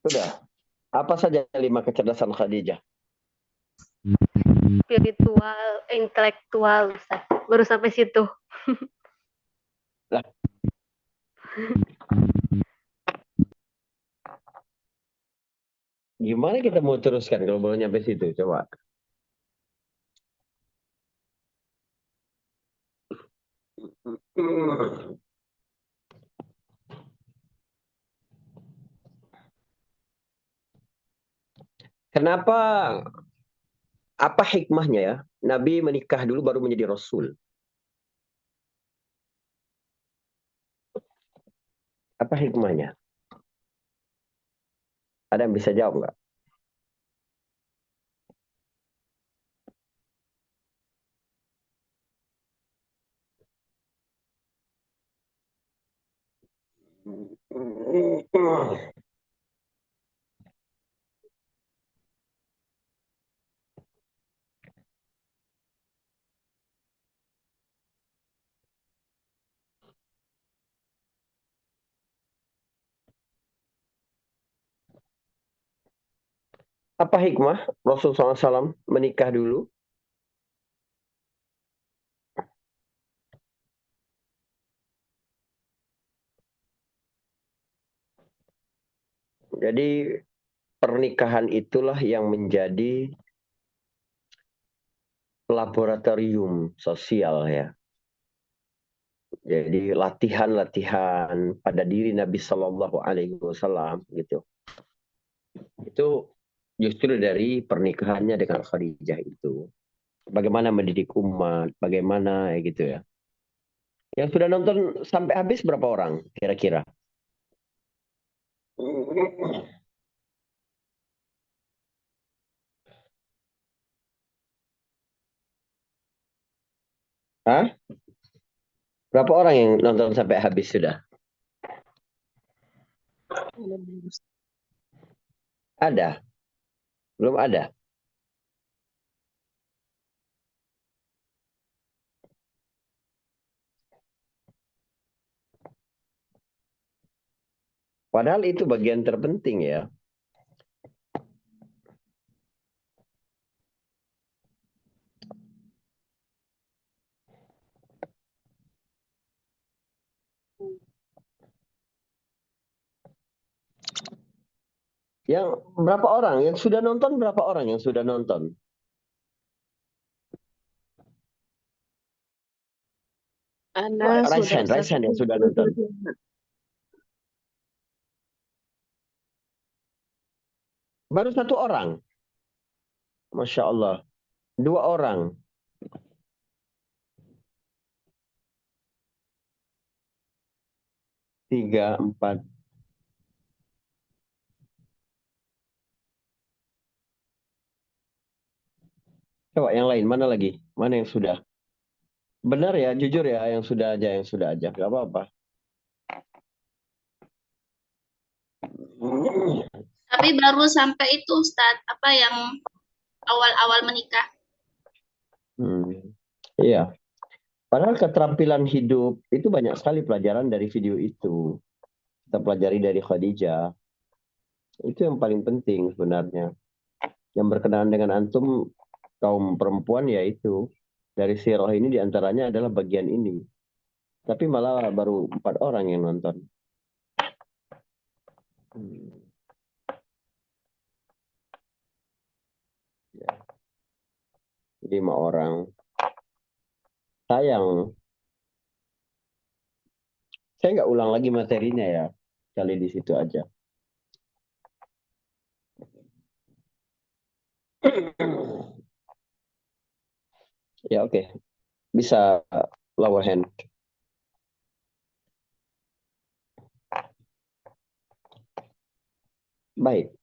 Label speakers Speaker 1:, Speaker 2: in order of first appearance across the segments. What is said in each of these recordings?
Speaker 1: Sudah. Apa saja 5 kecerdasan Khadijah?
Speaker 2: Spiritual, intelektual, Ustaz. Baru sampai situ.
Speaker 1: Lah, gimana kita mau teruskan kalau belum nyampe situ? Coba. Kenapa, apa hikmahnya ya? Nabi menikah dulu baru menjadi Rasul. Apa hikmahnya? Ada yang bisa jawab nggak? Apa hikmah Rasulullah SAW menikah dulu? Jadi pernikahan itulah yang menjadi laboratorium sosial ya. Jadi latihan-latihan pada diri Nabi Shallallahu Alaihi Wasallam gitu. Itu justru dari pernikahannya dengan Khadijah itu. Bagaimana mendidik umat, bagaimana ya gitu ya. Yang sudah nonton sampai habis berapa orang kira-kira? Hah? Berapa orang yang nonton sampai habis sudah? Ada? Belum ada? Padahal itu bagian terpenting ya. Yang berapa orang? Yang sudah nonton berapa orang yang sudah nonton?
Speaker 3: Ana sudah
Speaker 1: Raise hand
Speaker 3: satu
Speaker 1: yang sudah nonton. Baru 1 orang. Masya Allah. 2 orang. 3, 4. Coba yang lain, mana lagi? Mana yang sudah? Benar ya, jujur ya, yang sudah aja, yang sudah aja. Gak apa-apa.
Speaker 4: Tapi baru sampai itu Ustadz, apa yang awal-awal menikah.
Speaker 1: Iya. Padahal keterampilan hidup itu banyak sekali pelajaran dari video itu. Kita pelajari dari Khadijah. Itu yang paling penting sebenarnya. Yang berkenaan dengan antum, kaum perempuan ya itu. Dari sirah ini diantaranya adalah bagian ini. Tapi malah baru 4 orang yang nonton. Ya. 5 orang. Sayang. Saya nggak ulang lagi materinya ya. Kali di situ aja. Ya oke. Bisa lower hand. Baik.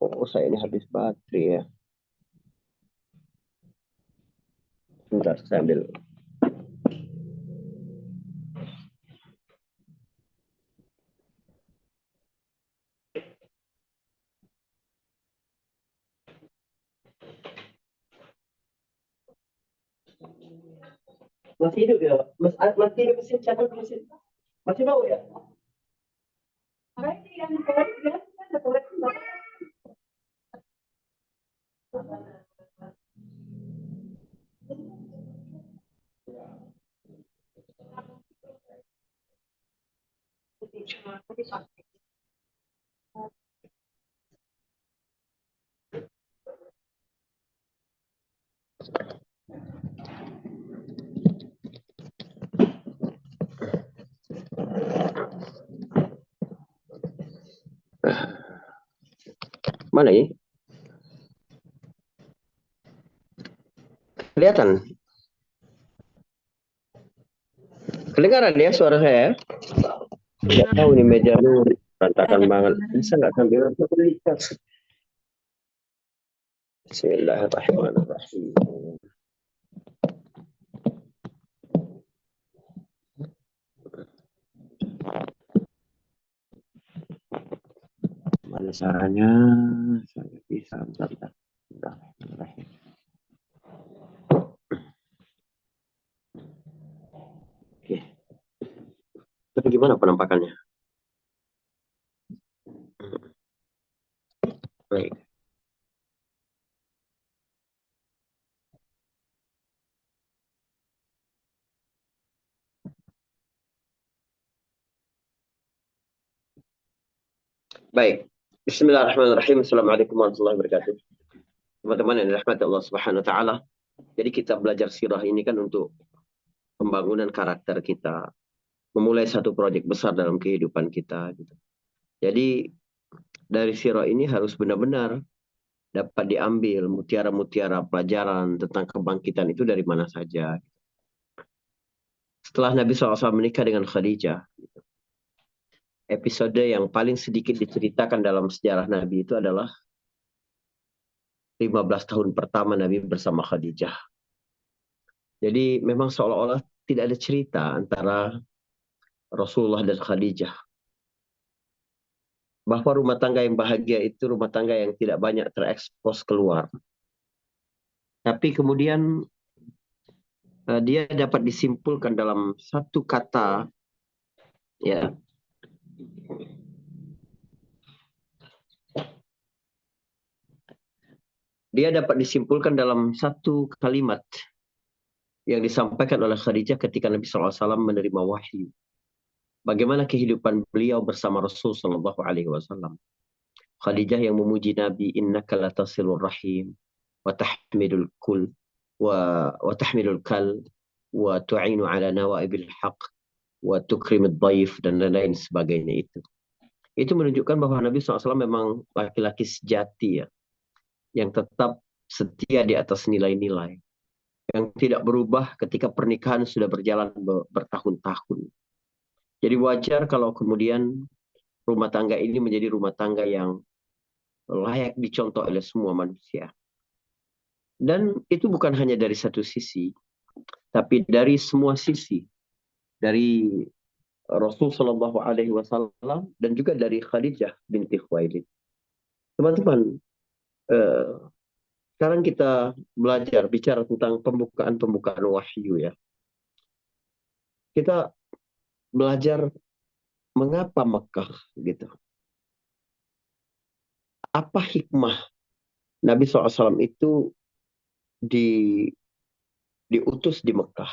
Speaker 1: Oh, saya ini habis baterai ya. Bentar, saya ambil. Masih hidup ya? Masih hidup mesin cabut mesin. Masih bau ya? Mana ini? Kelihatan? Kedengaran ya suara saya? Tidak tahu nih meja lu berantakan banget. Bisa nggak sambil lihat? Bismillahirrahmanirrahim. Mana caranya? Saya bisa bentar. Bismillahirrahmanirrahim. Oke. Tapi gimana penampakannya? Baik. Baik. Bismillahirrahmanirrahim. Assalamualaikum warahmatullahi wabarakatuh. Teman-teman yang dirahmati Allah Subhanahu wa taala. Jadi kita belajar sirah ini kan untuk pembangunan karakter kita, memulai satu proyek besar dalam kehidupan kita gitu. Jadi dari sirah ini harus benar-benar dapat diambil mutiara-mutiara pelajaran tentang kebangkitan itu dari mana saja. Setelah Nabi SAW menikah dengan Khadijah, episode yang paling sedikit diceritakan dalam sejarah Nabi itu adalah 15 tahun pertama Nabi bersama Khadijah. Jadi memang seolah-olah tidak ada cerita antara Rasulullah dan Khadijah. Bahwa rumah tangga yang bahagia itu rumah tangga yang tidak banyak terekspos keluar. Tapi kemudian dia dapat disimpulkan dalam satu kata, ya. Dia dapat disimpulkan dalam satu kalimat yang disampaikan oleh Khadijah ketika Nabi SAW menerima wahyu. Bagaimana kehidupan beliau bersama Rasul SAW. Khadijah yang memuji Nabi, innaka latasilur rahim, wa tahmidul kul, wa tahmidul kal, wa tu'inu ala nawaibil haq, wa tukrimid dhaif, dan lain-lain sebagainya itu. Itu menunjukkan bahwa Nabi SAW memang laki-laki sejati ya, yang tetap setia di atas nilai-nilai, yang tidak berubah ketika pernikahan sudah berjalan bertahun-tahun. Jadi wajar kalau kemudian rumah tangga ini menjadi rumah tangga yang layak dicontoh oleh semua manusia. Dan itu bukan hanya dari satu sisi, tapi dari semua sisi. Dari Rasul SAW dan juga dari Khadijah binti Khuwailid. Teman-teman, sekarang kita belajar bicara tentang pembukaan wahyu ya. Kita belajar mengapa Mekah gitu. Apa hikmah Nabi SAW itu diutus di Mekah?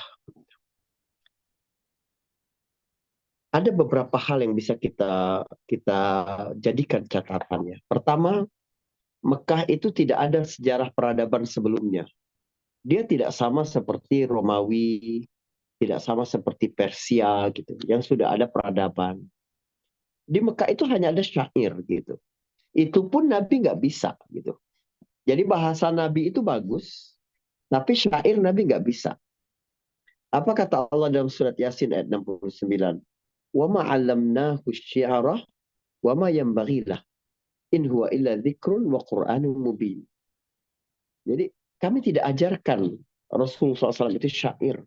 Speaker 1: Ada beberapa hal yang bisa kita jadikan catatannya. Pertama, Mekah itu tidak ada sejarah peradaban sebelumnya. Dia tidak sama seperti Romawi, tidak sama seperti Persia gitu, yang sudah ada peradaban. Di Mekah itu hanya ada syair gitu. Itu pun Nabi nggak bisa gitu. Jadi bahasa Nabi itu bagus, tapi syair Nabi nggak bisa. Apa kata Allah dalam surat Yasin ayat 69? Wa ma 'allamnahu asy-syi'ra wa ma yanbaghi lah. In huwa illa dzikrun wa Qur'anun mubin. Jadi kami tidak ajarkan Rasulullah SAW itu syair.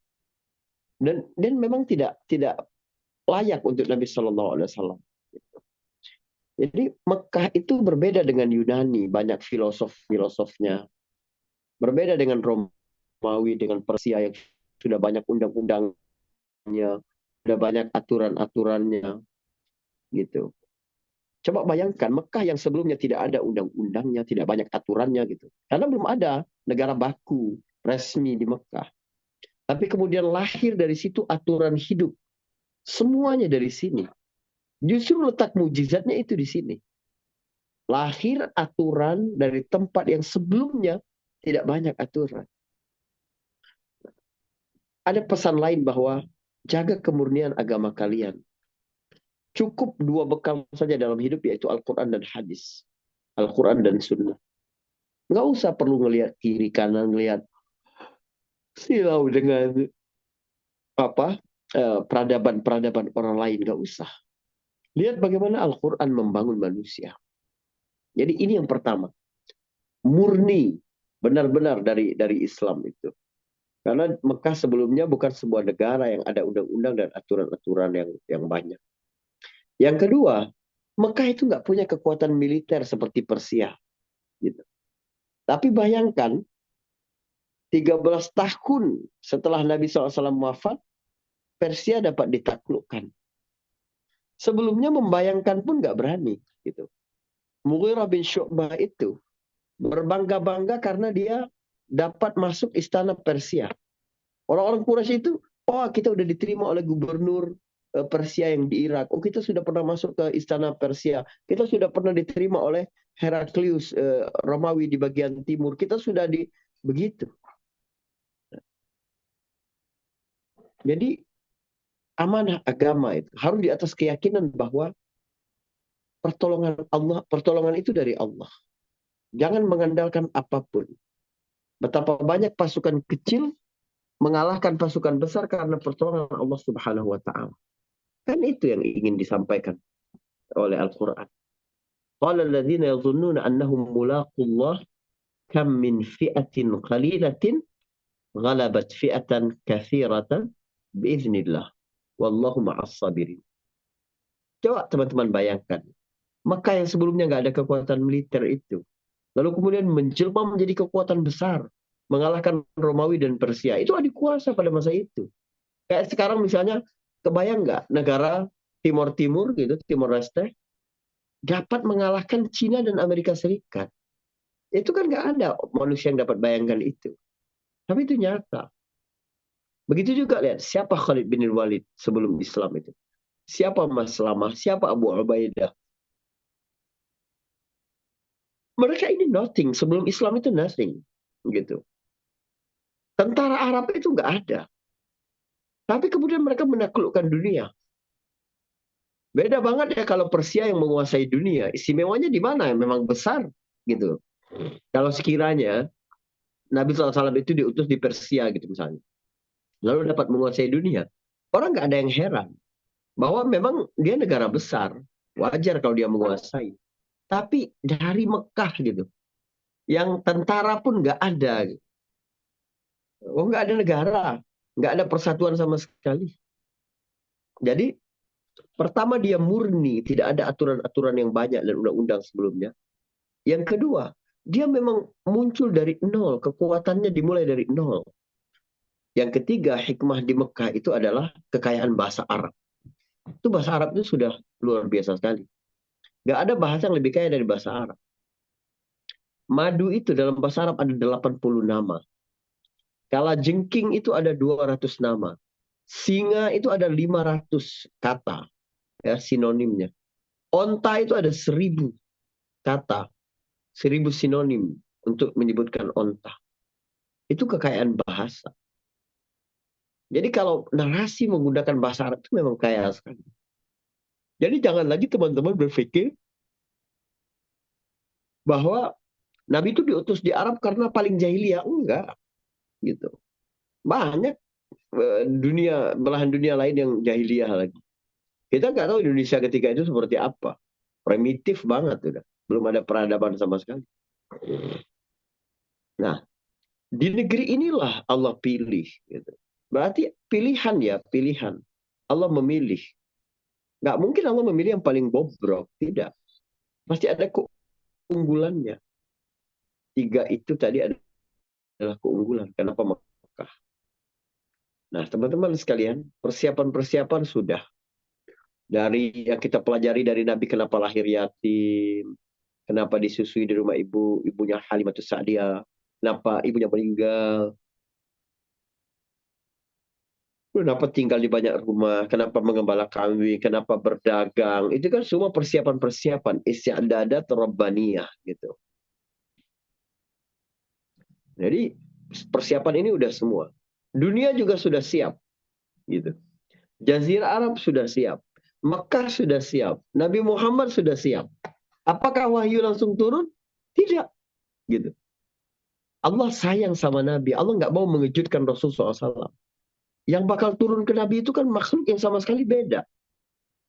Speaker 1: Dan memang tidak layak untuk Nabi SAW. Jadi Mekah itu berbeda dengan Yunani, banyak filosofnya. Berbeda dengan Romawi, dengan Persia yang sudah banyak undang-undangnya, sudah banyak aturan-aturannya, gitu. Coba bayangkan Mekah yang sebelumnya tidak ada undang-undangnya, tidak banyak aturannya gitu. Karena belum ada negara baku resmi di Mekah. Tapi kemudian lahir dari situ aturan hidup. Semuanya dari sini. Justru letak mujizatnya itu di sini. Lahir aturan dari tempat yang sebelumnya tidak banyak aturan. Ada pesan lain bahwa jaga kemurnian agama kalian. Cukup 2 bekal saja dalam hidup, yaitu Al-Quran dan hadis. Al-Quran dan sunnah. Nggak usah perlu ngelihat kiri kanan, ngelihat silau dengan peradaban orang lain. Nggak usah. Lihat bagaimana Al-Quran membangun manusia. Jadi ini yang pertama. Murni. Benar-benar dari Islam itu. Karena Mekah sebelumnya bukan sebuah negara yang ada undang-undang dan aturan-aturan yang banyak. Yang kedua, Mekah itu nggak punya kekuatan militer seperti Persia. Gitu. Tapi bayangkan, 13 tahun setelah Nabi SAW wafat, Persia dapat ditaklukkan. Sebelumnya membayangkan pun nggak berani. Gitu. Mughirah bin Syu'bah itu berbangga-bangga karena dia dapat masuk istana Persia. Orang-orang Quraisy itu, oh kita udah diterima oleh gubernur Persia yang di Irak. Oh kita sudah pernah masuk ke istana Persia. Kita sudah pernah diterima oleh Heraklius Romawi di bagian timur. Kita sudah begitu. Jadi amanah agama itu harus di atas keyakinan bahwa pertolongan itu dari Allah. Jangan mengandalkan apapun. Betapa banyak pasukan kecil mengalahkan pasukan besar karena pertolongan Allah Subhanahu wa taala. Kan itu yang ingin disampaikan oleh Al-Qur'an. Qala alladziina yadhunnuna annahum mulaqullah kam min fi'atin qalilatin ghalabat fi'atan katsiratan biiznillah. Wallahu ma'as sabirin. Coba teman-teman bayangkan. Mekah yang sebelumnya nggak ada kekuatan militer itu. Lalu kemudian menjelma menjadi kekuatan besar. Mengalahkan Romawi dan Persia. Itu adik kuasa pada masa itu. Kayak sekarang misalnya, kebayang nggak negara Timur Timur gitu, Timor Leste, dapat mengalahkan Cina dan Amerika Serikat. Itu kan nggak ada manusia yang dapat bayangkan itu. Tapi itu nyata. Begitu juga lihat, siapa Khalid bin Walid sebelum Islam itu? Siapa Maslamah? Siapa Abu Ubaidah? Mereka ini nothing. Sebelum Islam itu nothing. Gitu. Tentara Arab itu nggak ada. Tapi kemudian mereka menaklukkan dunia. Beda banget ya kalau Persia yang menguasai dunia. Istimewanya di mana? Memang besar. Gitu. Kalau sekiranya Nabi SAW itu diutus di Persia gitu misalnya. Lalu dapat menguasai dunia. Orang nggak ada yang heran. Bahwa memang dia negara besar. Wajar kalau dia menguasai. Tapi dari Mekah gitu. Yang tentara pun nggak ada. Gitu. Oh nggak ada negara. Nggak ada persatuan sama sekali. Jadi pertama dia murni. Tidak ada aturan-aturan yang banyak dan undang-undang sebelumnya. Yang kedua, dia memang muncul dari nol. Kekuatannya dimulai dari nol. Yang ketiga, hikmah di Mekah itu adalah kekayaan bahasa Arab. Itu bahasa Arab itu sudah luar biasa sekali. Nggak ada bahasa yang lebih kaya dari bahasa Arab. Madu itu dalam bahasa Arab ada 80 nama. Kala jengking itu ada 200 nama. Singa itu ada 500 kata. Ya, sinonimnya. Onta itu ada 1000 kata. 1000 sinonim untuk menyebutkan onta. Itu kekayaan bahasa. Jadi kalau narasi menggunakan bahasa Arab itu memang kaya sekali. Jadi jangan lagi teman-teman berpikir bahwa Nabi itu diutus di Arab karena paling jahiliyah. Enggak. Gitu. Banyak belahan dunia lain yang jahiliyah lagi. Kita nggak tahu Indonesia ketika itu seperti apa. Primitif banget. Udah. Belum ada peradaban sama sekali. Nah, di negeri inilah Allah pilih. Gitu. Berarti pilihan ya, pilihan. Allah memilih. Nggak mungkin Allah memilih yang paling bobrok. Tidak. Pasti ada keunggulannya. 3 itu tadi adalah keunggulan. Kenapa Mekah? Nah, teman-teman sekalian, persiapan-persiapan sudah. Dari yang kita pelajari dari Nabi, kenapa lahir yatim, kenapa disusui di rumah ibunya Halimatus Sa'diyah, kenapa ibunya meninggal, kenapa tinggal di banyak rumah, kenapa mengembala kambing, kenapa berdagang. Itu kan semua persiapan-persiapan isti'dadat rabbaniyah gitu. Jadi persiapan ini udah semua. Dunia juga sudah siap gitu. Jazirah Arab sudah siap. Mekah sudah siap. Nabi Muhammad sudah siap. Apakah wahyu langsung turun? Tidak. Gitu. Allah sayang sama Nabi. Allah nggak mau mengejutkan Rasulullah SAW. Yang bakal turun ke Nabi itu kan makhluk yang sama sekali beda.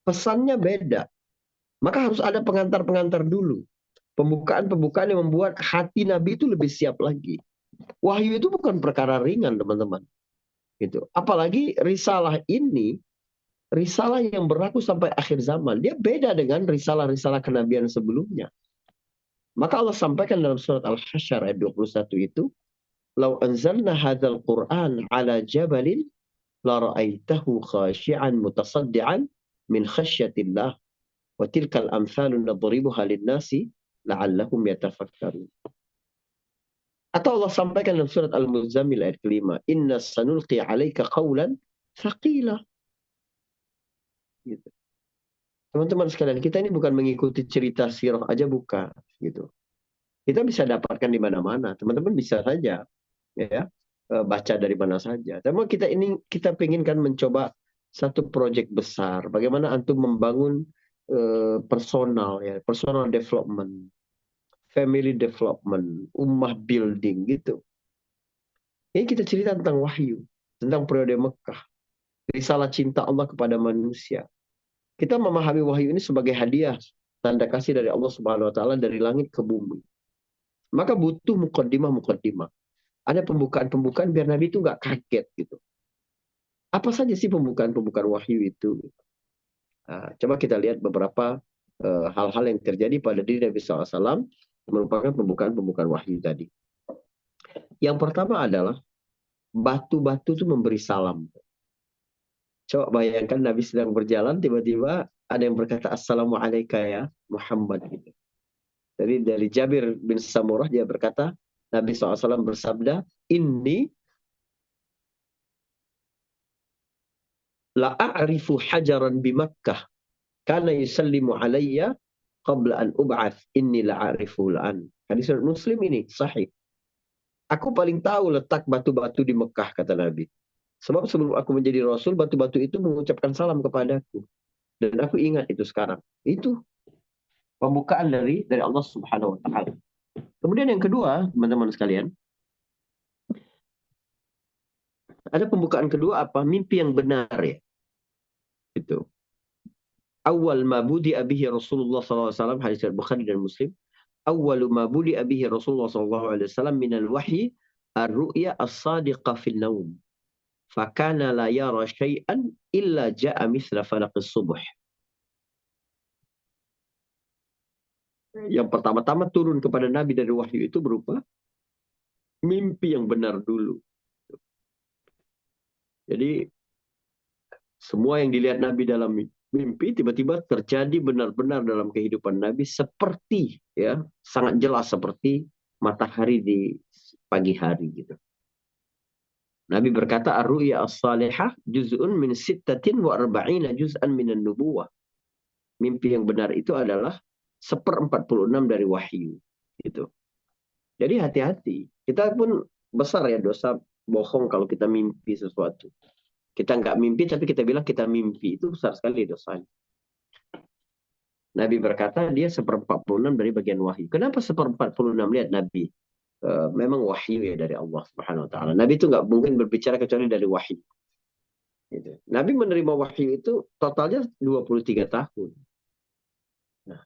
Speaker 1: Pesannya beda. Maka harus ada pengantar-pengantar dulu. Pembukaan-pembukaan yang membuat hati Nabi itu lebih siap lagi. Wahyu itu bukan perkara ringan, teman-teman. Gitu. Apalagi risalah ini, risalah yang berlaku sampai akhir zaman. Dia beda dengan risalah-risalah kenabian sebelumnya. Maka Allah sampaikan dalam surat Al-Hasyr ayat 21 itu, "Lau anzalna hadzal Qur'an 'ala jabalin la ra'aitahu khashi'an mutasaddian min khasyatillah wa tilkal amsalu nadribuha lin-nasi la'allahum yatafakkarun." Atau Allah sampaikan dalam surat Al-Muzammil ayat kelima, "Inna sanulqi 'alaika qawlan thaqila." Gitu. Teman-teman sekalian, kita ini bukan mengikuti cerita sirah aja, bukan gitu. Kita bisa dapatkan di mana-mana. Teman-teman bisa saja ya baca dari mana saja. Tapi kita penginkan mencoba satu proyek besar. Bagaimana antum membangun personal development, family development, ummah building gitu. Ini kita cerita tentang wahyu, tentang periode Mekah, risalah cinta Allah kepada manusia. Kita memahami wahyu ini sebagai hadiah, tanda kasih dari Allah Subhanahu wa taala dari langit ke bumi. Maka butuh mukaddimah. Ada pembukaan-pembukaan biar Nabi itu nggak kaget gitu. Apa saja sih pembukaan-pembukaan wahyu itu? Nah, coba kita lihat beberapa hal-hal yang terjadi pada diri Nabi SAW merupakan pembukaan-pembukaan wahyu tadi. Yang pertama adalah batu-batu itu memberi salam. Coba bayangkan Nabi sedang berjalan, tiba-tiba ada yang berkata, "Assalamualaikum ya Muhammad." Gitu. Jadi dari Jabir bin Samurah dia berkata, Nabi SAW bersabda, "Inni la a'rifu hajaran bi Makkah kana yusallimu alayya qabla an ub'ath inni la a'rifu la'an." Hadis Muslim ini sahih. Aku paling tahu letak batu-batu di Mekah, kata Nabi. Sebab sebelum aku menjadi Rasul, batu-batu itu mengucapkan salam kepadaku. Dan aku ingat itu sekarang. Itu pembukaan dari Allah Subhanahu wa taala. Kemudian yang kedua, teman-teman sekalian, ada pembukaan kedua apa? Mimpi yang benar ya. Itu. Awal ma budi abihi Rasulullah SAW, hadis Bukhari dan Muslim. Awal ma budi abihi Rasulullah SAW minal wahyi ar-ru'ya as-sadiqa fil naum. Fakana la yara syai'an illa ja'a mithla falaqis subuh. Yang pertama-tama turun kepada Nabi dari wahyu itu berupa mimpi yang benar dulu. Jadi semua yang dilihat Nabi dalam mimpi tiba-tiba terjadi benar-benar dalam kehidupan Nabi, seperti ya sangat jelas seperti matahari di pagi hari gitu. Nabi berkata, "Ar-ru'ya as-salihah juz'un min 46 juz'an minan nubuwah." Mimpi yang benar itu adalah 1/46 dari wahyu gitu. Jadi hati-hati. Kita pun besar ya dosa bohong kalau kita mimpi sesuatu. Kita nggak mimpi tapi kita bilang kita mimpi, itu besar sekali dosanya. Nabi berkata dia 1/46 dari bagian wahyu. Kenapa 1/46? Lihat Nabi. Memang wahyu ya dari Allah Subhanahu wa taala. Nabi itu nggak mungkin berbicara kecuali dari wahyu. Gitu. Nabi menerima wahyu itu totalnya 23 tahun. Nah,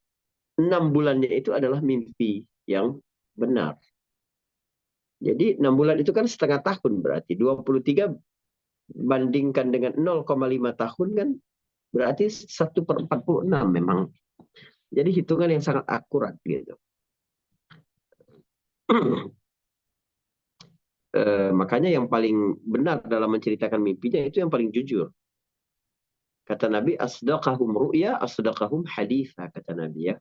Speaker 1: 6 bulannya itu adalah mimpi yang benar. Jadi 6 bulan itu kan setengah tahun berarti. 23 bandingkan dengan 0,5 tahun kan berarti 1/46 memang. Jadi hitungan yang sangat akurat gitu. makanya yang paling benar dalam menceritakan mimpinya itu yang paling jujur. Kata Nabi, asdaqahum ru'ya, asdaqahum haditha, kata Nabi ya.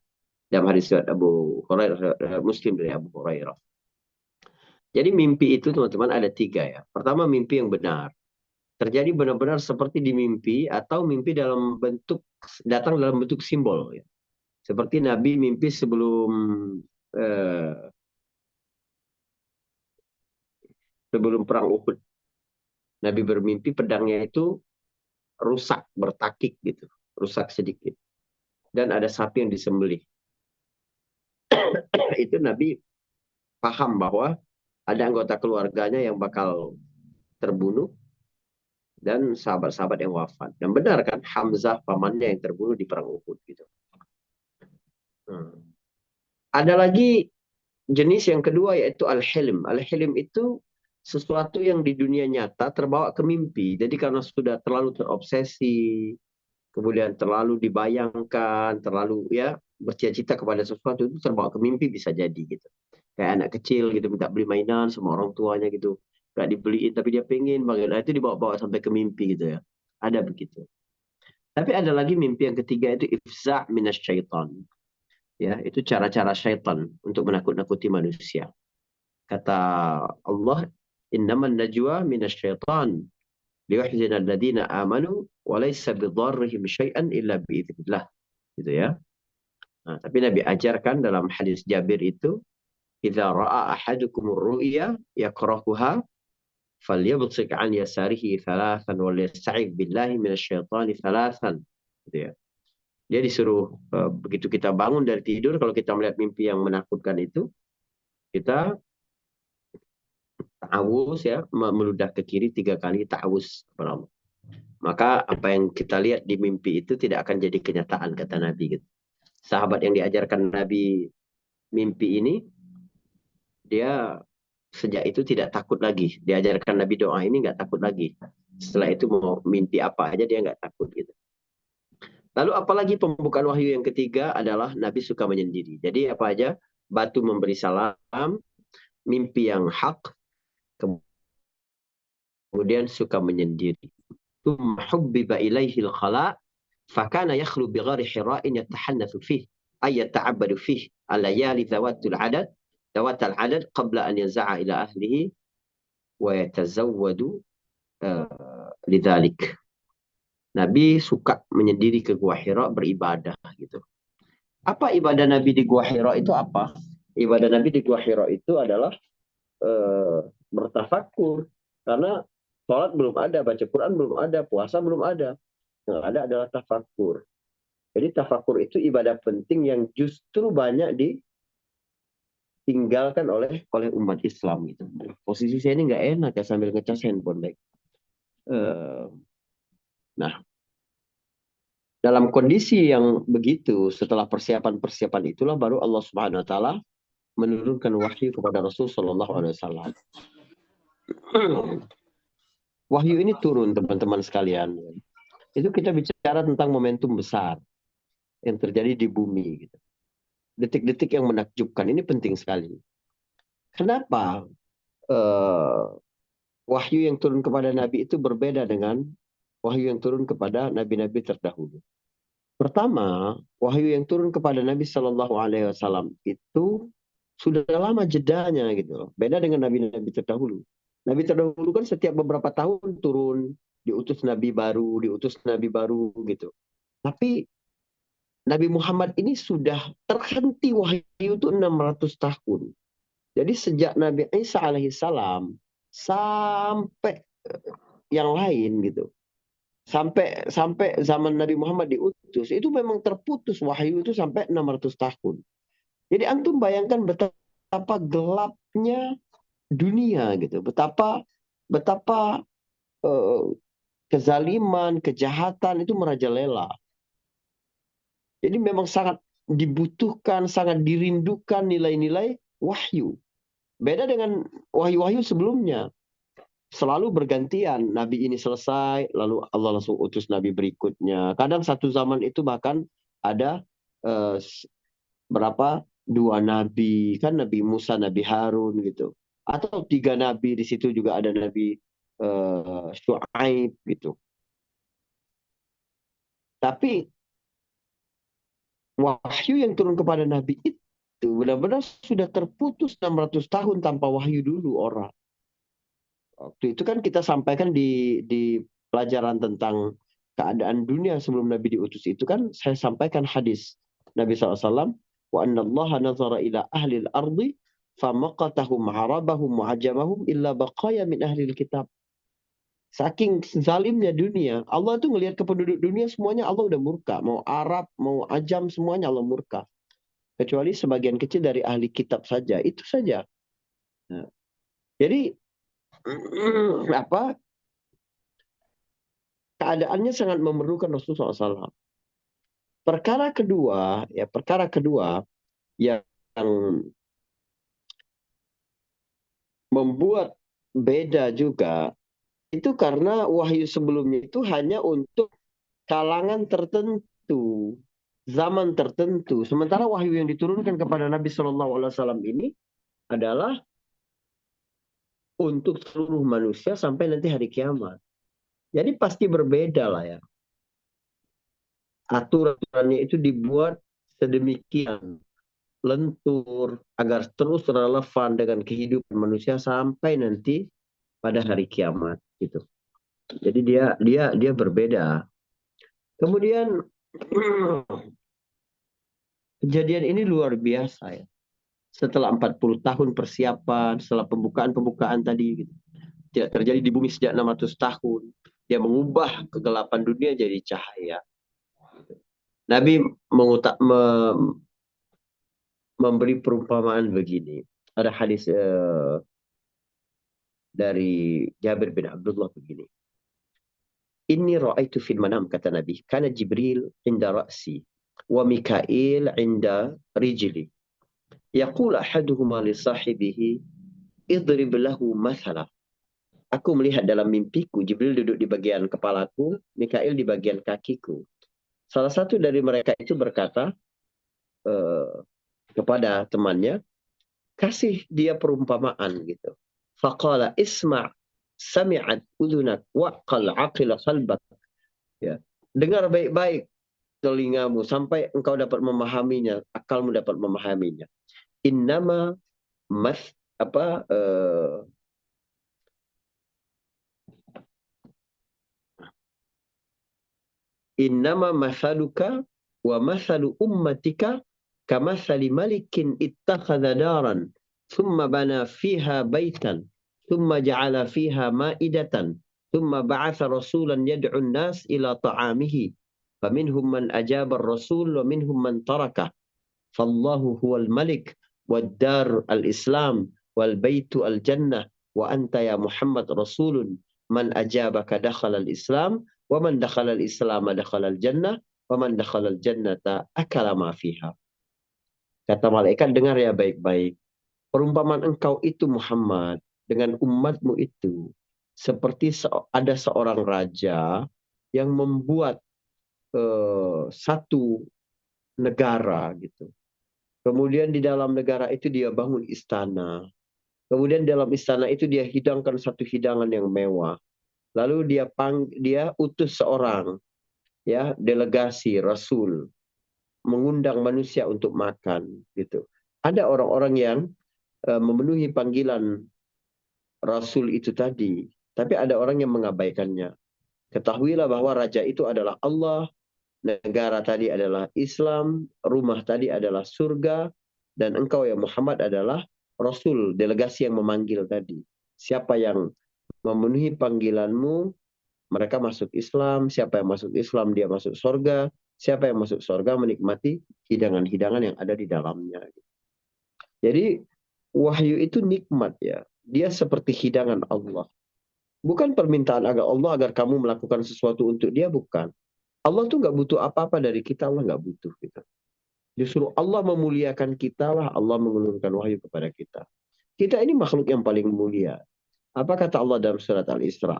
Speaker 1: Dalam hadis Abu Hurairah, Muslim dari Abu Hurairah. Jadi mimpi itu teman-teman ada 3 ya. Pertama mimpi yang benar. Terjadi benar-benar seperti di mimpi atau mimpi datang dalam bentuk simbol ya. Seperti Nabi mimpi sebelum perang Uhud. Nabi bermimpi pedangnya itu rusak, bertakik gitu, rusak sedikit. Dan ada sapi yang disembelih. Itu Nabi paham bahwa ada anggota keluarganya yang bakal terbunuh dan sahabat-sahabat yang wafat. Dan benar kan, Hamzah pamannya yang terbunuh di perang Uhud gitu. Ada lagi jenis yang kedua yaitu al-hilm. Al-hilm itu sesuatu yang di dunia nyata terbawa ke mimpi. Jadi karena sudah terlalu terobsesi, kemudian terlalu dibayangkan, terlalu ya bercita-cita kepada sesuatu itu terbawa ke mimpi bisa jadi gitu. Kayak anak kecil gitu minta beli mainan sama orang tuanya gitu. Gak dibeliin tapi dia pengen bagaimana itu dibawa-bawa sampai ke mimpi gitu ya. Ada begitu. Tapi ada lagi mimpi yang ketiga itu ifza' minasyaitan. Ya, itu cara-cara syaitan untuk menakut-nakuti manusia. Kata Allah, innaman najwa minasyaitan liyahzina alladhina amanu wa laysa bidarrihim syai'an illa biidznillah. Gitu ya. Nah, tapi Nabi ajarkan dalam hadis Jabir itu, idza ra'a ahadukumur ru'ya yakrahuha falyabsik an yasarihi thalathan wa liyasta'id billahi minasyaitani thalathan. Gitu ya. Dia disuruh begitu kita bangun dari tidur, kalau kita melihat mimpi yang menakutkan itu, kita ta'awuz ya, meludah ke kiri 3 kali ta'awuz kepada Allah. Maka apa yang kita lihat di mimpi itu tidak akan jadi kenyataan, kata Nabi gitu. Sahabat yang diajarkan Nabi mimpi ini, dia sejak itu tidak takut lagi. Diajarkan Nabi doa ini nggak takut lagi. Setelah itu mau mimpi apa aja dia nggak takut gitu. Lalu apalagi pembukaan wahyu yang ketiga adalah Nabi suka menyendiri. Jadi apa aja? Batu memberi salam, mimpi yang hak, kemudian suka menyendiri. Tsumma hubbiba ilaihi al-khala' fakana yakhlu bi ghari hira'in yatahannasu fihi ay yata'abbadu fihi al-layali dhawatul adad qabla an yanza'a ila ahlihi wa yatazawwadu lidzalik. Nabi suka menyendiri ke Gua Hira beribadah gitu. Apa ibadah Nabi di Gua Hira itu apa? Ibadah Nabi di Gua Hira itu adalah bertafakur. Karena sholat belum ada, baca Quran belum ada, puasa belum ada. Yang ada adalah tafakur. Jadi tafakur itu ibadah penting yang justru banyak ditinggalkan oleh umat Islam gitu. Posisi saya ini nggak enak ya sambil ngecas handphone baik. Nah, dalam kondisi yang begitu, setelah persiapan-persiapan itulah baru Allah Subhanahu Wa Taala menurunkan wahyu kepada Rasul Sallallahu Alaihi Wasallam. Wahyu ini turun, teman-teman sekalian. Itu kita bicara tentang momentum besar yang terjadi di bumi. Gitu. Detik-detik yang menakjubkan ini penting sekali. Kenapa wahyu yang turun kepada Nabi itu berbeda dengan wahyu yang turun kepada nabi-nabi terdahulu? Pertama, wahyu yang turun kepada Nabi Shallallahu Alaihi Wasallam itu sudah lama jedanya gitu. Beda dengan nabi-nabi terdahulu. Nabi terdahulu kan setiap beberapa tahun turun, diutus nabi baru gitu. Tapi Nabi Muhammad ini sudah terhenti wahyu itu 600 tahun. Jadi sejak Nabi Isa alaihissalam sampai yang lain gitu. Sampai zaman Nabi Muhammad diutus, itu memang terputus wahyu itu sampai 600 tahun. Jadi antum bayangkan betapa gelapnya dunia gitu. Betapa kezaliman, kejahatan itu merajalela. Jadi memang sangat dibutuhkan, sangat dirindukan nilai-nilai wahyu. Beda dengan wahyu-wahyu sebelumnya. Selalu bergantian. Nabi ini selesai, lalu Allah langsung utus Nabi berikutnya. Kadang satu zaman itu bahkan ada 2 Nabi. Kan Nabi Musa, Nabi Harun gitu. Atau 3 nabi di situ juga ada Nabi Syuaib gitu. Tapi wahyu yang turun kepada Nabi itu benar-benar sudah terputus 600 tahun tanpa wahyu dulu orang. Waktu itu kan kita sampaikan di pelajaran tentang keadaan dunia sebelum Nabi diutus itu kan saya sampaikan hadis Nabi SAW. Wa anna Allah nazara ila ahli al-ardi famaqatahum harabahum mu'ajamahum illa baqaya min ahli kitab. Saking zalimnya dunia, Allah tuh ngelihat ke penduduk dunia semuanya Allah udah murka. Mau Arab, mau Ajam, semuanya Allah murka. Kecuali sebagian kecil dari ahli kitab saja. Itu saja. Nah, jadi keadaannya sangat memerlukan Rasulullah SAW. Perkara kedua yang membuat beda juga itu karena wahyu sebelumnya itu hanya untuk kalangan tertentu, zaman tertentu. Sementara wahyu yang diturunkan kepada Nabi SAW ini adalah untuk seluruh manusia sampai nanti hari kiamat. Jadi pasti berbeda lah ya. Aturannya itu dibuat sedemikian lentur agar terus relevan dengan kehidupan manusia sampai nanti pada hari kiamat gitu. Jadi dia berbeda. Kemudian kejadian ini luar biasa ya. Setelah 40 tahun persiapan, setelah pembukaan tadi gitu. Tidak terjadi di bumi sejak 600 tahun. Dia mengubah kegelapan dunia jadi cahaya. Nabi memberi perumpamaan begini. Ada hadis dari Jabir bin Abdullah begini. Inni ra'aitu fil manam, kata Nabi, kana Jibril inda ra'si wa Mikail inda rijli. Yaqul ahaduhuma li sahibihi idrib lahu mathala. Aku melihat dalam mimpiku Jibril duduk di bagian kepalaku, Mikail di bagian kakiku. Salah satu dari mereka itu berkata kepada temannya, kasih dia perumpamaan gitu. Faqala isma' sami'at udhunak waqal aqila qalbak. Ya. Dengar baik-baik telingamu sampai engkau dapat memahaminya, akalmu dapat memahaminya. Innama Innama mathaluka wa mathalu ummatika kamathali malikin ittakhadha daran thumma bana fiha baitan thumma ja'ala fiha ma'idatan thumma ba'atha rasulan yad'u an-nas ila ta'amihi faminhum man ajaba ar-rasul wa minhum man taraka fallahu huwal malik wad-dar al-islam wal baitu al-jannah wa anta ya Muhammad rasulun man ajabaka dakhala al-islam wa man dakhala al-islam dakhala al-jannah wa man dakhala al-jannata akala ma fiha. Kata malaikat, dengar ya baik-baik. Perumpamaan engkau itu Muhammad dengan umatmu itu seperti ada seorang raja yang membuat satu negara gitu. Kemudian di dalam negara itu dia bangun istana. Kemudian dalam istana itu dia hidangkan satu hidangan yang mewah. Lalu dia utus seorang ya delegasi rasul mengundang manusia untuk makan gitu. Ada orang-orang yang memenuhi panggilan rasul itu tadi, tapi ada orang yang mengabaikannya. Ketahuilah bahwa raja itu adalah Allah, negara tadi adalah Islam, rumah tadi adalah surga, dan engkau ya Muhammad adalah rasul, delegasi yang memanggil tadi. Siapa yang memenuhi panggilanmu, mereka masuk Islam. Siapa yang masuk Islam, dia masuk surga. Siapa yang masuk surga menikmati hidangan-hidangan yang ada di dalamnya. Jadi wahyu itu nikmat ya. Dia seperti hidangan Allah. Bukan permintaan agar Allah agar kamu melakukan sesuatu untuk dia, bukan. Allah tuh nggak butuh apa-apa dari kita, Allah nggak butuh kita. Justru Allah memuliakan kita lah, Allah menurunkan wahyu kepada kita. Kita ini makhluk yang paling mulia. Apa kata Allah dalam surat Al-Isra?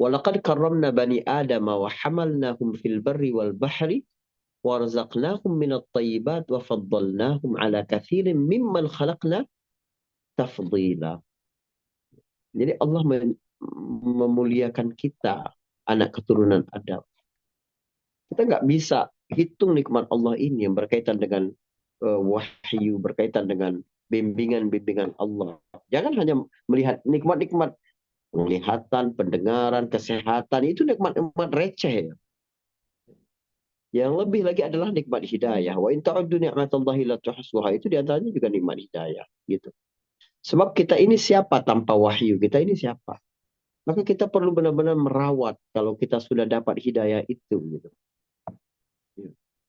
Speaker 1: وَلَقَدْ كَرَّمْنَا بَنِي آدَمَ وَحَمَلْنَاهُمْ فِي الْبَرِّ وَالْبَحْرِ وَرَزَقْنَاهُمْ مِنَ الطَّيِّبَاتِ وَفَضَّلْنَاهُمْ عَلَى كَثِيرٍ مِمَّنْ خَلَقْنَا tafdila. Jadi Allah memuliakan kita, anak keturunan Adam. Kita nggak bisa hitung nikmat Allah ini yang berkaitan dengan wahyu, berkaitan dengan bimbingan-bimbingan Allah. Jangan hanya melihat nikmat-nikmat penglihatan, pendengaran, kesehatan, itu nikmat-nikmat receh. Yang lebih lagi adalah nikmat hidayah. Wa in ta'uddu ni'matallahi la tuhsuha. Itu diantaranya juga nikmat hidayah. Gitu. Sebab kita ini siapa tanpa wahyu? Kita ini siapa? Maka kita perlu benar-benar merawat kalau kita sudah dapat hidayah itu. Gitu.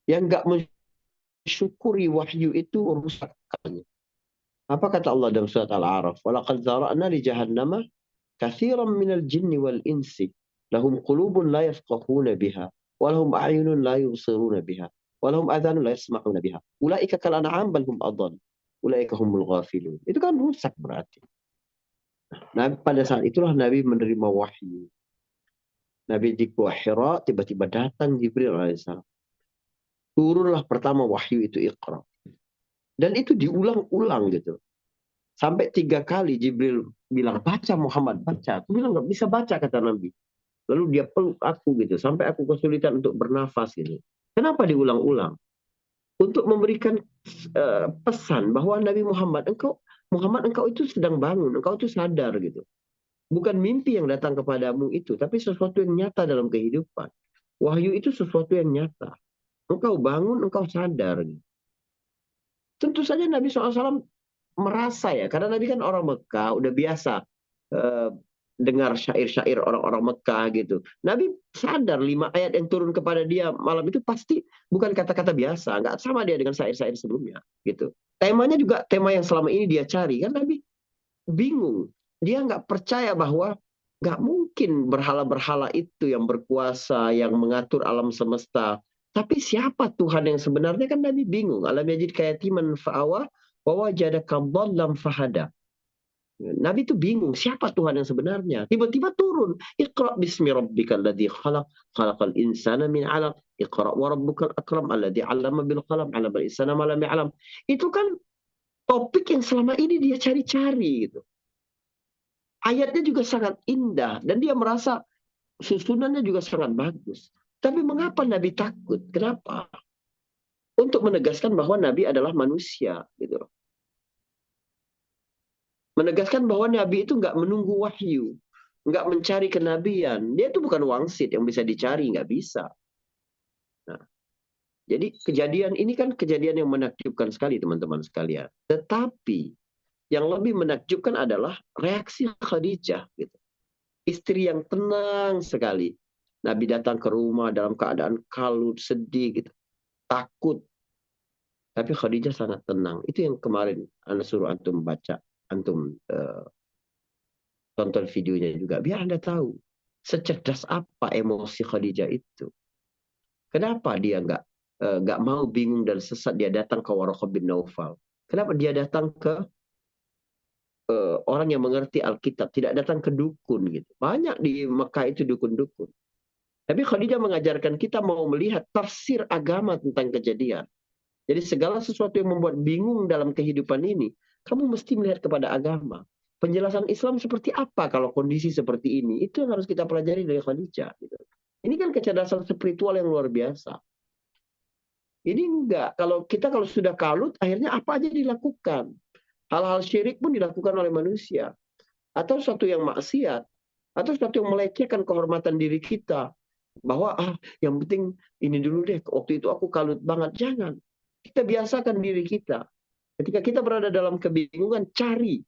Speaker 1: Yang enggak mensyukuri wahyu itu rusak. Apa kata Allah dalam surat Al-A'raf? Walaqad zara'na li jahannama katsiran minal jinni wal insi lahum qulubun la yafqahuna biha wa lahum a'yunun la yubsiruna biha wa lahum adhanun la yasma'una biha ulaika kal an'am bal hum adall ulaika humul ghafilun. Itu kan rusak berarti. Nah, pada saat itulah Nabi menerima wahyu. Nabi di Gua Hira tiba-tiba datang Jibril alaihissalam. Turunlah pertama wahyu itu Iqra. Dan itu diulang-ulang gitu. Sampai 3 kali Jibril bilang, baca Muhammad, baca. Aku bilang, nggak bisa baca, kata Nabi. Lalu dia peluk aku gitu. Sampai aku kesulitan untuk bernafas gitu. Kenapa diulang-ulang? Untuk memberikan pesan bahwa Nabi Muhammad, engkau itu sedang bangun. Engkau itu sadar gitu. Bukan mimpi yang datang kepadamu itu. Tapi sesuatu yang nyata dalam kehidupan. Wahyu itu sesuatu yang nyata. Engkau bangun, engkau sadar gitu. Tentu saja Nabi SAW merasa ya, karena Nabi kan orang Mekah, udah biasa dengar syair-syair orang-orang Mekah gitu. Nabi sadar 5 ayat yang turun kepada dia malam itu pasti bukan kata-kata biasa, nggak sama dia dengan syair-syair sebelumnya gitu. Temanya juga tema yang selama ini dia cari, kan Nabi bingung. Dia nggak percaya bahwa nggak mungkin berhala-berhala itu yang berkuasa, yang mengatur alam semesta. Tapi siapa Tuhan yang sebenarnya, kan Nabi bingung. Alam yajid kayatiman fa'awa wa wajadaka dhallam fahada. Nabi itu bingung siapa Tuhan yang sebenarnya. Tiba-tiba turun, Iqra bismi rabbikal ladzi khalaq, khalaqal insana min 'alaq, Iqra wa rabbukal akram alladzi 'allama bil qalam, 'allamal insana ma lam ya'lam. Itu kan topik yang selama ini dia cari-cari gitu. Ayatnya juga sangat indah dan dia merasa susunannya juga sangat bagus. Tapi mengapa Nabi takut? Kenapa? Untuk menegaskan bahwa Nabi adalah manusia, gitu. Menegaskan bahwa Nabi itu nggak menunggu wahyu, nggak mencari kenabian. Dia itu bukan wangsit yang bisa dicari, nggak bisa. Nah, jadi kejadian ini kan kejadian yang menakjubkan sekali, teman-teman sekalian. Tetapi yang lebih menakjubkan adalah reaksi Khadijah, gitu. Istri yang tenang sekali. Nabi datang ke rumah dalam keadaan kalut, sedih, gitu, takut. Tapi Khadijah sangat tenang. Itu yang kemarin Anda suruh antum baca, antum tonton videonya juga, biar Anda tahu secerdas apa emosi Khadijah itu. Kenapa dia nggak mau, bingung dan sesat, dia datang ke Waraqah bin Naufal. Kenapa dia datang ke orang yang mengerti Alkitab, tidak datang ke dukun gitu. Banyak di Mekah itu dukun-dukun. Tapi Khadijah mengajarkan kita mau melihat tafsir agama tentang kejadian. Jadi segala sesuatu yang membuat bingung dalam kehidupan ini, kamu mesti melihat kepada agama. Penjelasan Islam seperti apa kalau kondisi seperti ini? Itu yang harus kita pelajari dari Khadijah. Gitu. Ini kan kecerdasan spiritual yang luar biasa. Ini enggak. Kalau sudah kalut, akhirnya apa aja dilakukan. Hal-hal syirik pun dilakukan oleh manusia. Atau sesuatu yang maksiat. Atau sesuatu yang melecehkan kehormatan diri kita. Bahwa yang penting ini dulu deh, waktu itu aku kalut banget. Jangan. Kita biasakan diri kita. Ketika kita berada dalam kebingungan, cari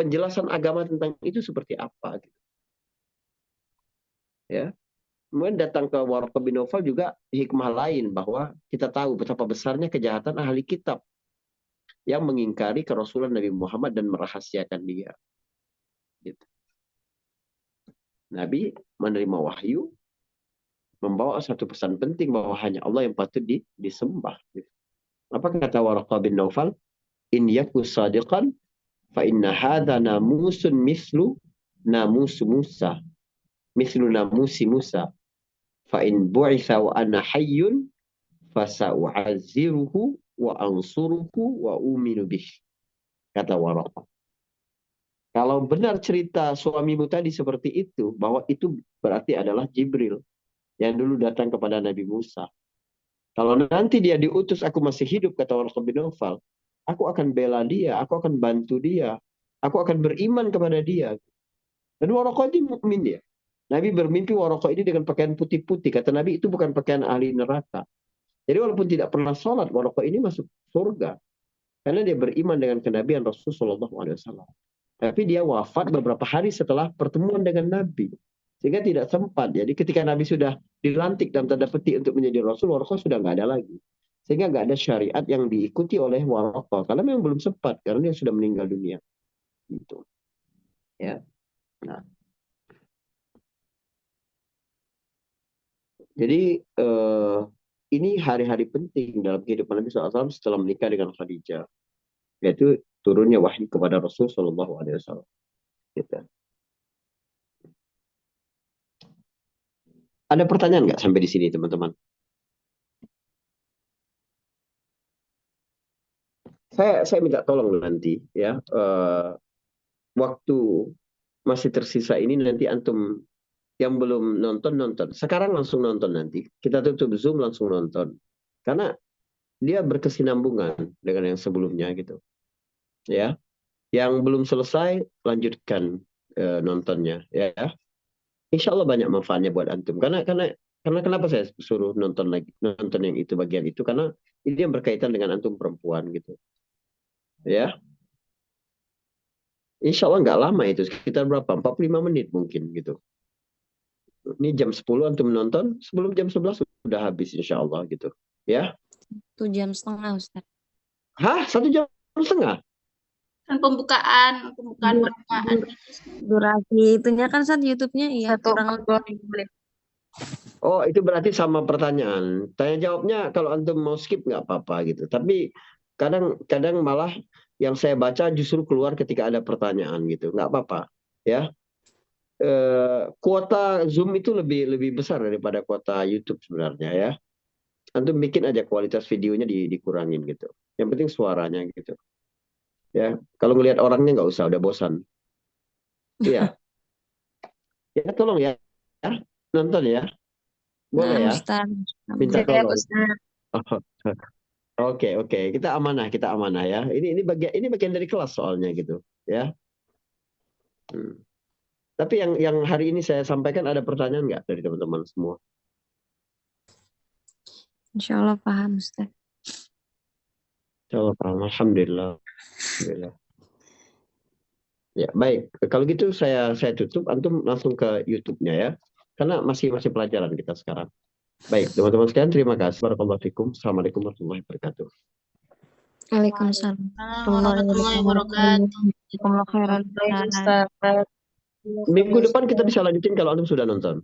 Speaker 1: penjelasan agama tentang itu seperti apa. Gitu. Ya. Kemudian datang ke Waraqah bin Naufal juga hikmah lain, bahwa kita tahu betapa besarnya kejahatan ahli kitab yang mengingkari kerasulan Nabi Muhammad dan merahasiakan dia. Gitu. Nabi menerima wahyu, membawa satu pesan penting bahwa hanya Allah yang patut disembah. Gitu. Apa kata Waraqah bin Naufal? In yaku sadiqan fa inna hadha namusun mislu namusi Musa fa in bu'itha wa ana hayyun fa sa'u'azziruhu wa ansuruhu wa uminu bih. Kata Waraqah. Kalau benar cerita suamimu tadi seperti itu, bahwa itu berarti adalah Jibril yang dulu datang kepada Nabi Musa. Kalau nanti dia diutus, aku masih hidup, kata Waraqah bin Nawfal, aku akan bela dia, aku akan bantu dia, aku akan beriman kepada dia. Dan Waraqah ini mukmin dia. Nabi bermimpi Waraqah ini dengan pakaian putih-putih. Kata Nabi, itu bukan pakaian ahli neraka. Jadi walaupun tidak pernah sholat, Waraqah ini masuk surga. Karena dia beriman dengan kenabian Rasulullah SAW. Tapi dia wafat beberapa hari setelah pertemuan dengan Nabi. Sehingga tidak sempat. Jadi ketika Nabi sudah dilantik dalam tanda petik untuk menjadi Rasul, Waraqah sudah nggak ada lagi. Sehingga nggak ada syariat yang diikuti oleh Waraqah. Karena memang belum sempat. Karena dia sudah meninggal dunia. Gitu. Ya. Nah. Jadi ini hari-hari penting dalam kehidupan Nabi SAW setelah menikah dengan Khadijah. Yaitu turunnya wahyu kepada Rasul SAW. Gitu. Ada pertanyaan nggak sampai di sini, teman-teman? Saya minta tolong nanti ya, waktu masih tersisa ini nanti antum yang belum nonton. Sekarang langsung nonton nanti. Kita tutup Zoom langsung nonton. Karena dia berkesinambungan dengan yang sebelumnya gitu. Ya. Yang belum selesai lanjutkan nontonnya ya. Insya Allah banyak manfaatnya buat antum. Karena kenapa saya suruh nonton yang itu, bagian itu, karena ini yang berkaitan dengan antum perempuan gitu. Ya. Insya Allah nggak lama itu, sekitar berapa? 45 menit mungkin gitu. Ini jam 10 antum menonton, sebelum jam 11 sudah habis insya Allah gitu. Ya.
Speaker 5: 1 jam setengah, Ustaz.
Speaker 1: Hah? 1 jam setengah?
Speaker 4: Kan pembukaan
Speaker 5: Durasi itunya kan saat YouTube-nya iya
Speaker 2: 1:42 menit.
Speaker 1: Oh, itu berarti sama pertanyaan. Tanya jawabnya kalau antum mau skip nggak apa-apa gitu. Tapi kadang malah yang saya baca justru keluar ketika ada pertanyaan gitu. Nggak apa-apa. Ya. Kuota Zoom itu lebih besar daripada kuota YouTube sebenarnya ya. Antum bikin aja kualitas videonya dikurangin gitu. Yang penting suaranya gitu. Ya, kalau ngelihat orangnya nggak usah, udah bosan. Iya. Ya tolong ya, nonton ya. Boleh ya.
Speaker 5: Ustaz.
Speaker 1: Minta
Speaker 2: Siap,
Speaker 1: tolong.
Speaker 2: Ustaz.
Speaker 1: Oke. Kita amanah ya. Ini bagian dari kelas soalnya gitu, ya. Tapi yang hari ini saya sampaikan, ada pertanyaan nggak dari teman-teman semua?
Speaker 5: Insya Allah paham, Ustaz.
Speaker 1: Insya Allah paham. Alhamdulillah. Ya, baik. Kalau gitu saya tutup, antum langsung ke YouTube-nya ya. Karena masih pelajaran kita sekarang. Baik, teman-teman sekalian, terima kasih. Barakallahu fikum. Assalamualaikum warahmatullahi wabarakatuh.
Speaker 5: Waalaikumsalam.
Speaker 4: warahmatullahi wabarakatuh.
Speaker 5: Jazakumullah khairan.
Speaker 2: Baik, Ustaz.
Speaker 1: Minggu depan kita bisa lanjutin kalau antum sudah nonton.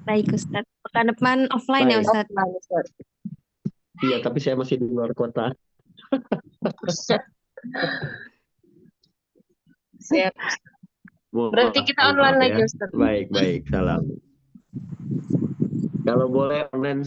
Speaker 5: Baik, Ustaz. Pekan depan offline ya,
Speaker 1: Baik.
Speaker 5: Ustaz.
Speaker 2: Offline, Ustaz.
Speaker 1: Iya, tapi saya masih di luar kota.
Speaker 2: Siap. Berarti kita online lagi, Ustaz.
Speaker 1: Baik. Salam. Kalau boleh online